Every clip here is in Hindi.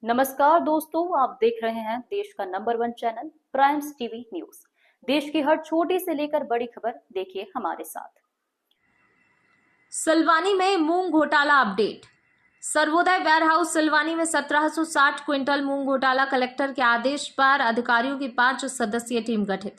नमस्कार दोस्तों, आप देख रहे हैं देश का number 1 channel primes TV news. देश की हर छोटी से लेकर बड़ी खबर देखिए हमारे साथ। सिलवानी में मूंग घोटाला अपडेट। सर्वोदय वेयरहाउस सिलवानी में 1760 क्विंटल मूंग घोटाला। कलेक्टर के आदेश पर अधिकारियों की 5 सदस्यीय टीम गठित।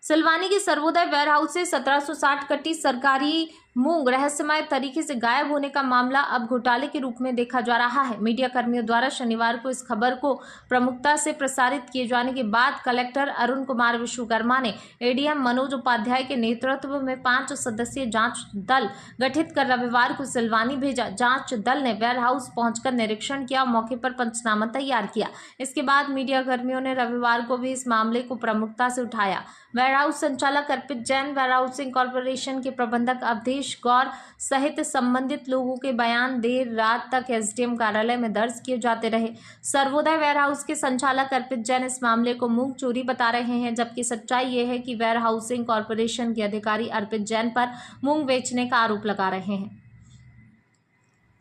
सिलवानी की सर्वोदय वेयरहाउस से 1760 कट्टी सरकारी मूंग रहस्यमय तरीके से गायब होने का मामला अब घोटाले के रूप में देखा जा रहा है। मीडिया कर्मियों द्वारा शनिवार को इस खबर को प्रमुखता से प्रसारित किए जाने के बाद कलेक्टर अरुण कुमार विश्वकर्मा ने एडीएम मनोज उपाध्याय के नेतृत्व में 5 सदस्यीय जांच दल गठित कर रविवार को सिलवानी भेजा। जांच दल ने वेयरहाउस पहुंचकर निरीक्षण किया और मौके पर पंचनामा तैयार किया। इसके बाद मीडिया कर्मियों ने रविवार को भी इस मामले को प्रमुखता से उठाया। वेयरहाउस संचालक अर्पित जैन, वेयरहाउसिंग कॉर्पोरेशन के प्रबंधक अवधेश गौर सहित संबंधित लोगों के बयान देर रात तक एसडीएम कार्यालय में दर्ज किए जाते रहे। सर्वोदय वेयरहाउस के संचालक अर्पित जैन इस मामले को मूंग चोरी बता रहे हैं, जबकि सच्चाई ये है कि वेयरहाउसिंग कॉर्पोरेशन के अधिकारी अर्पित जैन पर मूंग बेचने का आरोप लगा रहे हैं।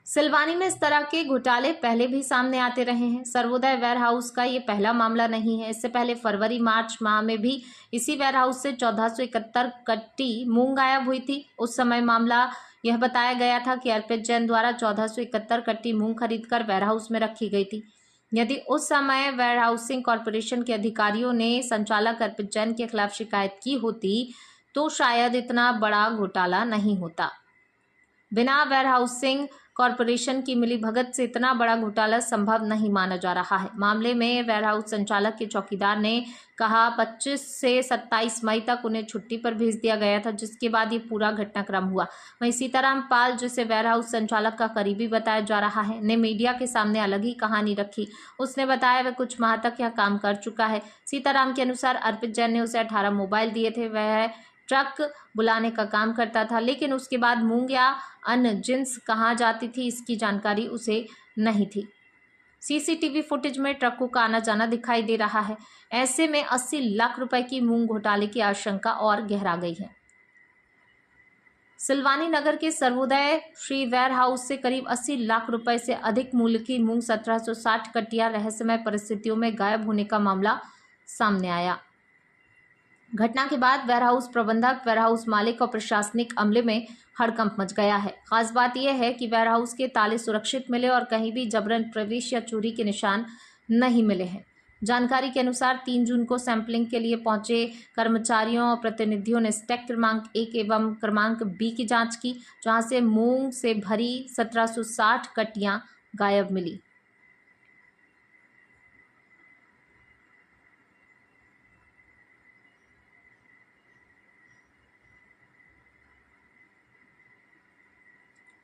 सिलवानी में इस तरह के घोटाले पहले भी सामने आते रहे हैं। सर्वोदय वेयरहाउस का ये पहला मामला नहीं है। इससे पहले फरवरी मार्च माह में भी इसी वेयरहाउस से 1471 कट्टी मूंग गायब हुई थी। उस समय मामला यह बताया गया था कि अर्पित जैन द्वारा 1471 कट्टी मूंग खरीदकर वेयरहाउस में रखी गई थी। यदि उस समय वेयरहाउसिंग कॉर्पोरेशन के अधिकारियों ने संचालक अर्पित जैन के खिलाफ शिकायत की होती तो शायद इतना बड़ा घोटाला नहीं होता। बिना वेयरहाउसिंग कॉर्पोरेशन की मिलीभगत से इतना बड़ा घोटाला संभव नहीं माना जा रहा है। मामले में वेयरहाउस संचालक के चौकीदार ने कहा 25 से 27 मई तक उन्हें छुट्टी पर भेज दिया गया था, जिसके बाद ये पूरा घटनाक्रम हुआ। वहीं सीताराम पाल, जिसे वेयरहाउस संचालक का करीबी बताया जा रहा है, ने मीडिया के सामने अलग ही कहानी रखी। उसने बताया वह कुछ माह तक यह काम कर चुका है। सीताराम के अनुसार अर्पित जैन ने उसे 18 मोबाइल दिए थे। वह ट्रक बुलाने का काम करता था, लेकिन उसके बाद मूंग या अन्य जिन्स कहाँ जाती थी इसकी जानकारी उसे नहीं थी। सीसीटीवी फुटेज में ट्रकों का आना जाना दिखाई दे रहा है। ऐसे में 80 लाख रुपए की मूंग घोटाले की आशंका और गहरा गई है। सिलवानी नगर के सर्वोदय श्री वेयरहाउस से करीब 80 लाख रुपए से अधिक मूल्य की मूंग 1760 कट्टियां रहस्यमय परिस्थितियों में गायब होने का मामला सामने आया। घटना के बाद वेयरहाउस प्रबंधक, वेयरहाउस मालिक और प्रशासनिक अमले में हड़कंप मच गया है। खास बात यह है कि वेयरहाउस के ताले सुरक्षित मिले और कहीं भी जबरन प्रवेश या चोरी के निशान नहीं मिले हैं। जानकारी के अनुसार 3 जून को सैंपलिंग के लिए पहुंचे कर्मचारियों और प्रतिनिधियों ने स्टैक क्रमांक 1 एवं क्रमांक बी की जांच की, जहां से मूंग से भरी 1760 कट्टियां गायब मिली।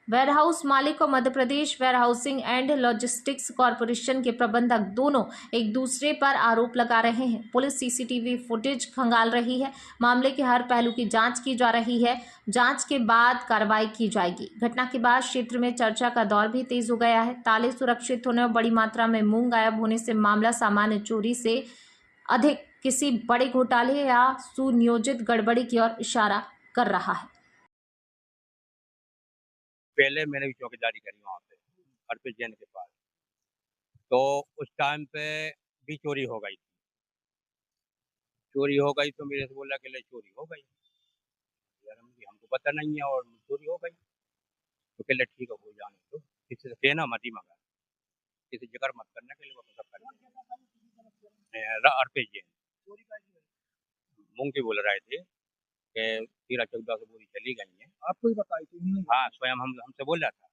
वेयरहाउस मालिक और Madhya Pradesh warehousing and logistics corporation के प्रबंधक दोनों एक दूसरे पर आरोप लगा रहे हैं। पुलिस सीसीटीवी फुटेज खंगाल रही है। मामले के हर पहलू की जांच की जा रही है। जांच के बाद कार्रवाई की जाएगी। घटना के बाद क्षेत्र में चर्चा का दौर भी तेज हो गया है। ताले सुरक्षित होने और बड़ी मात्रा में मूंग गायब होने से मामला सामान्य चोरी से अधिक किसी बड़े घोटाले या सुनियोजित गड़बड़ी की ओर इशारा कर रहा है। पहले मैंने भी चौकीदारी करी वहाँ पे अर्पित जैन के पास, तो उस टाइम पे भी चोरी हो गई थी। चोरी हो गई तो मेरे से बोला कि ले चोरी हो गई यार, हमको पता नहीं है और चोरी हो गई। तो कहले ठीक है हो जाने तो किसी से कहना मत ही मगा, किसी जिक्र मत करने के लिए वो सब कर अर्पित जैन मूंग की बोल रहे थे कि 13-14 बोरी चली गई है। आपको ही बताई थी? हाँ, स्वयं हमसे बोला था,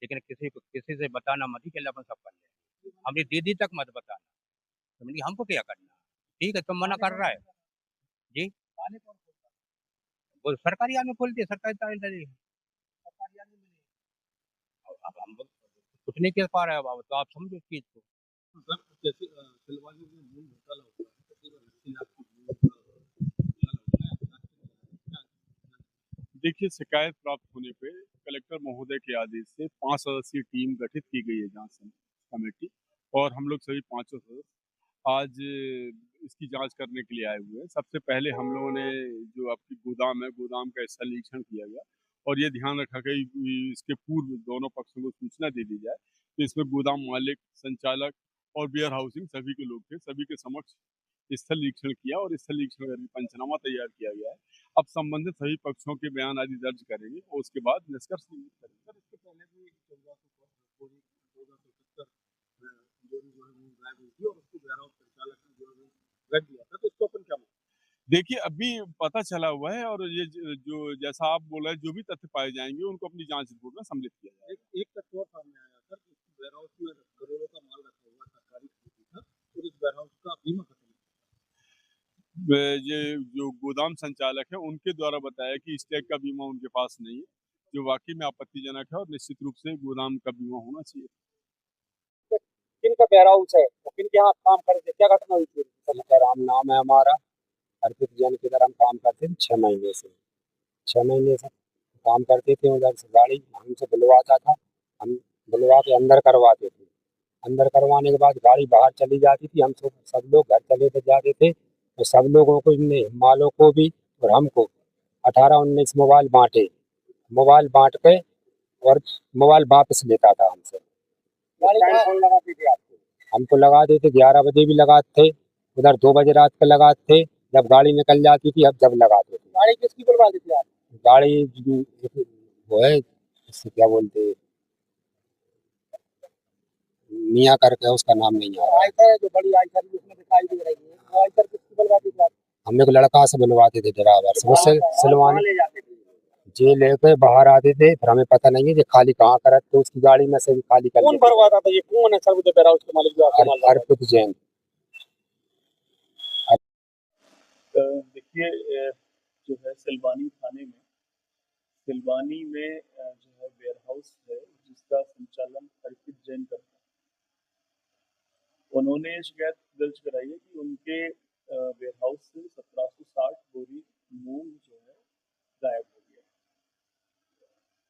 लेकिन किसी से बताना मत ही, कहले अपन सब कर ले, हमारी दीदी तक मत बताना। तो मैंने कहा, हमको क्या करना, ठीक है तुम मना कर रहा है जी। वो सरकारी आदमी खोलती है, सरकारी ताले डली है। अब हम कुछ नहीं कह पा रहे हैं, अब तो आप समझो इस चीज को। जैसे सिलवानी में मूंग घोटाला होता है, तकरीबन 80 लाख की मूंग घोटाला होता है। देखिए, शिकायत प्राप्त होने पे कलेक्टर महोदय के आदेश से 5 सदस्यीय टीम गठित की गई है जांच कमेटी, और हम लोग सभी 5 सदस्य आज इसकी जांच करने के लिए आए हुए हैं। सबसे पहले हम लोगों ने जो आपकी गोदाम है, गोदाम का स्थल निरीक्षण किया गया और ये ध्यान रखा कि इसके पूर्व दोनों पक्षों को सूचना दे दी जाए। तो इसमें गोदाम मालिक, संचालक और वेयर हाउसिंग सभी के लोग थे। सभी के समक्ष स्थल निरीक्षण किया और स्थल निरीक्षण करके पंचनामा तैयार किया गया है। अब संबंधित सभी पक्षों के बयान आदि दर्ज करेंगे और उसके बाद निष्कर्ष करेंगे। सर, इसके पहले भी 1471 बोरी जो है वो गायब हुई थी और उसको वेयरहाउस संचालक ने जो है रख दिया था, तो इसको अपन क्या मानते देखिए, अभी पता चला हुआ है और ये जो जैसा आप बोल रहे हैं, जो भी तथ्य पाए जाएंगे उनको अपनी जांच रिपोर्ट में सम्मिलित किया जाएगा। हैं? एक तथ्य और सामने आया सर कि इस वेयरहाउस में करोड़ों का माल रखा हुआ सरकारी खरीदी था और इस वेयरहाउस का बीमा खत्म हो ये जो गोदाम संचालक है उनके द्वारा बताया कि इस टाइप का बीमा उनके पास नहीं है, जो वाकई में आपत्तिजनक है और निश्चित रूप से गोदाम का बीमा होना चाहिए। गया। किन का वेयरहाउस है और किन के यहाँ काम करते, क्या घटना हुई थी? राम नाम है हमारा। अर्पित जैन के इधर हम काम करते थे 6 महीने से। 6 महीने से काम करते थे। उधर से गाड़ी हमसे बुलवाता था, हम बुलवा के अंदर करवाते थे। अंदर करवाने के बाद गाड़ी बाहर चली जाती थी। हम सब लोग घर चले जाते थे और सब लोगों को मालों को भी और हमको 18-19 मोबाइल बांटे। मोबाइल बांट के और मोबाइल वापस लेता था हमसे। गाड़ी कौन लगाती थी आपको? हमको लगा देते 11 बजे भी लगाते थे, उधर 2 बजे रात को लगाते थे। जब गाड़ी निकल जाती थी अब जब लगाते थे। गाड़ी किसकी बुलवाती थी आप? गाड़ी वो है, इससे क्या बोलते हैं, मियाँ करके, उसका नाम नहीं आ रहा। आयकर है जो बड़ी आयकर भी उसमें दिखाई दे रही है, वो आयकर किसकी बुलवाती थी आप? हम एक लड़का से बुलवाते थे, ड्राइवर से। उससे कहाँ सिलवाने ले जाते थे? जे लेके बाहर आते थे, फिर हमें पता नहीं है कि खाली कहाँ कर, तो उसकी गाड़ी में से भी खाली कर कौन लेते थे। भरवाता था? ये कौन है सर, वो जो वेयरहाउस के मालिक जो आपको माल भरवाता अर्पित जैन। देखिए, जो है सिलवानी थाने में, सिलवानी में जो है वेयर हाउस है जिसका संचालन अर्पित जैन करता है। उन्होंने शिकायत दर्ज कराई है कि उनके वेयर हाउस से 1760 बोरी मूंग जो है गायब हो गया।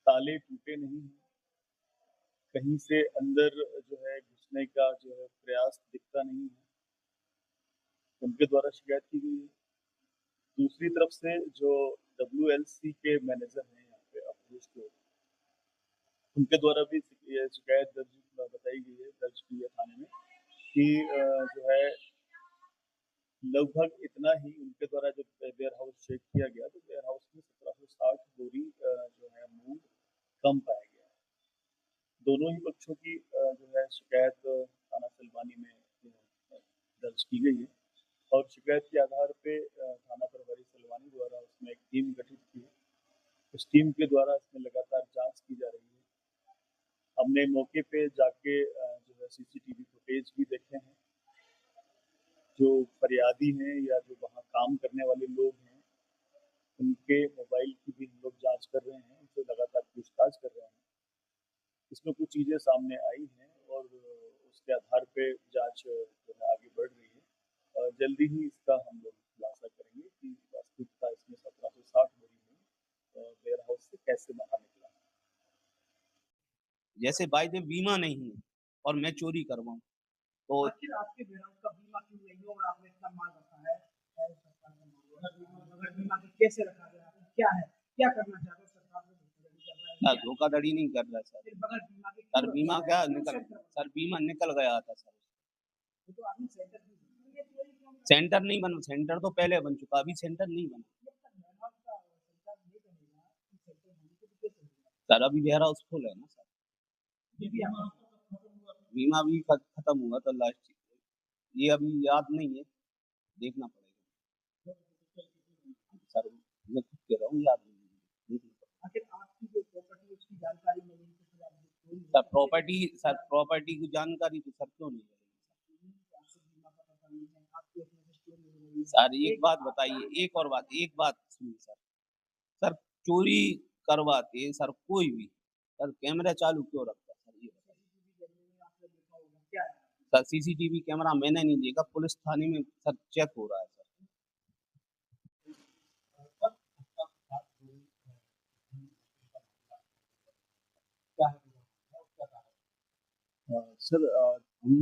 ताले टूटे नहीं हैं, कहीं से अंदर जो है घुसने का जो है प्रयास दिखता नहीं है, उनके द्वारा शिकायत की गई है। दूसरी तरफ से जो WLC के मैनेजर हैं यहाँ पे अवधेश को, उनके द्वारा भी ये शिकायत दर्ज बताई गई है, दर्ज की है थाने में कि जो है लगभग इतना ही उनके द्वारा जब वेयर हाउस चेक किया गया तो वेयर हाउस में 1760 बोरी जो है मूंग कम पाया गया है। दोनों ही पक्षों की जो है शिकायत थाना सिलवानी में दर्ज की गई है और शिकायत के आधार पे थाना प्रभारी सिलवानी द्वारा उसमें एक टीम गठित की है। उस टीम के द्वारा इसमें लगातार जांच की जा रही है। हमने मौके पे जाके जो है CCTV फुटेज भी देखे हैं। जो फरियादी हैं या जो वहाँ काम करने वाले लोग हैं उनके मोबाइल की भी हम लोग जांच कर रहे हैं, उनसे लगातार पूछताछ कर रहे हैं। इसमें कुछ चीज़ें सामने आई हैं और उसके आधार पे जांच जो है आगे बढ़ रही है। जल्दी ही इसका हम लोग खुलासा करेंगे कि वास्तविकता इसमें 1760 बोरी में वेयर हाउस से कैसे बाहर निकला। जैसे बाई दिन बीमा नहीं है और मैं चोरी करवाऊं तो आखिर आपके वेयरहाउस का बीमा क्यों नहीं है और आपने इतना माल रखा है? सरकार का माल, बगैर बीमा के कैसे रखा गया? क्या है, क्या करना चाहते हो? सरकार से धोखाधड़ी नहीं कर रहा सर। फिर बगैर बीमा के सर क्यों बीमा रखा क्या है? क्यों निकल सेंटर? सर बीमा निकल गया था सर। वो तो आपने सेंटर भी बनाया। ये चोरी क्यों कर- सेंटर नहीं बना, सेंटर तो पहले बन चुका, अभी सेंटर नहीं बना जब तक वेयरहाउस का सरकार नहीं बनेगा कि सेंटर होने के लिए कैसे होगा? सर। अभी वेयर हाउस फुल है ना सर। ये भी आपका खत्म हुआ। बीमा भी खत्म हुआ था लास्ट, ये अभी याद नहीं है, देखना पड़ेगा सर। मैं खुद कह रहा हूँ याद नहीं है, देखना पड़ेगा। आखिर आपकी जो प्रॉपर्टी है उसकी जानकारी नहीं है तो फिर आप जो चोरी सर प्रॉपर्टी की जानकारी तो सर क्यों नहीं करेंगे आपसे बीमा का पता नहीं है, आपके उसमें से चोरी हो रही है। सर। एक बात बताइए, एक और बात, एक बात सुनिए सर। सर चोरी करवाते सर कोई भी, सर कैमरा चालू क्यों रखता है सर? ये आपने देखा होगा क्या है? सर CCTV कैमरा मैंने नहीं देखा, पुलिस थाने में सर चेक हो रहा है सर। सर हम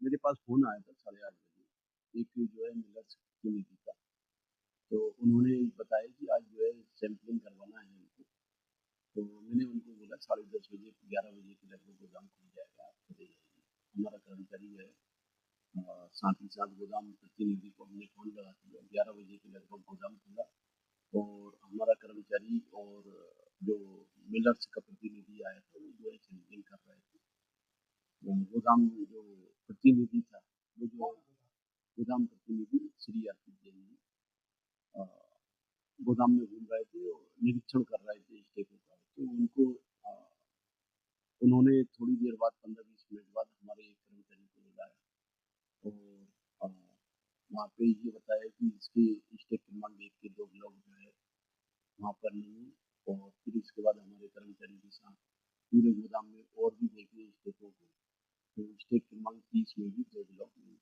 मेरे पास फ़ोन आया था 8:30 बजे, एक जो है मिलर्स कम्युनिटी का, तो उन्होंने बताया कि आज जो है सैंपलिंग करवाना है इनको, तो मैंने उनको बोला 10:30 बजे 11 बजे के लगभग गोदाम खुल जाएगा, आप चले जाइए। हमारा कर्मचारी है, साथ ही साथ गोदाम प्रतिनिधि को हमने फोन लगा दिया। 11 बजे के लगभग गोदाम खुला और हमारा कर्मचारी और जो मिलर्स का प्रतिनिधि आया था वो जो है चेकिंग कर रहे थे। गोदाम जो प्रतिनिधि था वो जो गोदाम प्रतिनिधि श्री आरती जैन जी गोदाम में घूम रहे थे और निरीक्षण कर रहे थे स्टेपों का। तो उनको उन्होंने थोड़ी देर बाद 15-20 मिनट बाद हमारे एक कर्मचारी को बुलाया और वहाँ पे ये बताया कि इसके स्टेप क्रमांक 1 के 2 ब्लॉक जो है वहाँ पर नहीं है। और फिर इसके बाद हमारे कर्मचारी के साथ पूरे गोदाम में और भी देखे स्टेपों को, तो स्टेप क्रमांक 30 में भी 2 ब्लॉक नहीं।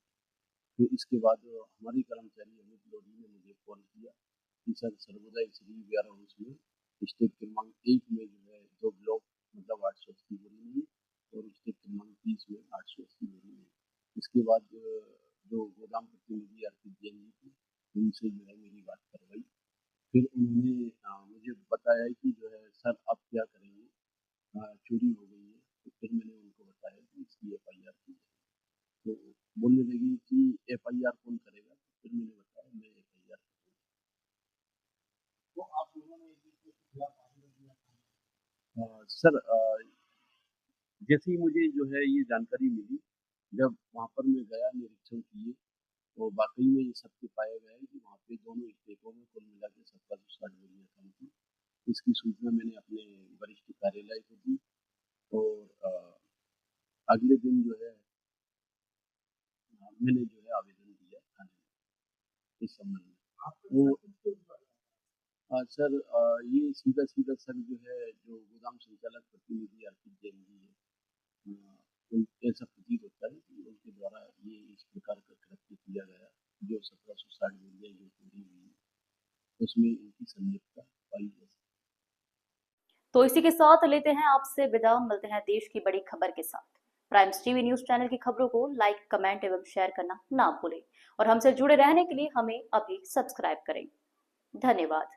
फिर इसके बाद हमारे कर्मचारी अमित लोधी ने मुझे कॉल किया कि sir Sarvodaya Shri warehouse में स्टेप क्रमांक 1 में जो है 2 ब्लॉक मतलब 880 बोरी नहीं और स्टेप क्रमांक 30 में 880 बोरी नहीं। इसके बाद जो गोदाम प्रतिनिधि आरती जैन जी थी उनसे जो है मेरी बात करवाई। फिर उन्होंने मुझे बताया कि जो है सर आप क्या करेंगे, चोरी हो गई है। तो फिर मैंने उनको बताया कि इसकी FIR की जाए। तो बोलने लगी कि FIR कौन करेगा। तो फिर मैंने बताया मैं FIR करूँगा। तो आप लोगों ने इसके खिलाफ आवेदन दिया? सर जैसे ही मुझे जो है ये जानकारी मिली, जब वहाँ पर मैं गया निरीक्षण किए तो वाकई में ये सत्य पाया गया है कि वहाँ पे दोनों स्टेपों में कुल मिला के 1760 बोरियां कम थी। इसकी सूचना मैंने अपने वरिष्ठ कार्यालय को दी और अगले दिन जो है मैंने जो है आवेदन दिया थाने में इस संबंध में। वो सर ये सीधा सर जो है जो गोदाम संचालक प्रतिनिधि आरती जैन जी है, ऐसा प्रतीत होता है कि उनके द्वारा ये इस प्रकार का कृत्य किया गया। जो 1760 बोरियां जो चोरी हुई उसमें इनकी संलिप्तता पाई जा सकती। तो इसी के साथ लेते हैं आपसे विदा, मिलते हैं देश की बड़ी खबर के साथ। प्राइम्स टीवी न्यूज चैनल की खबरों को लाइक, कमेंट एवं शेयर करना ना भूलें और हमसे जुड़े रहने के लिए हमें अभी सब्सक्राइब करें। धन्यवाद।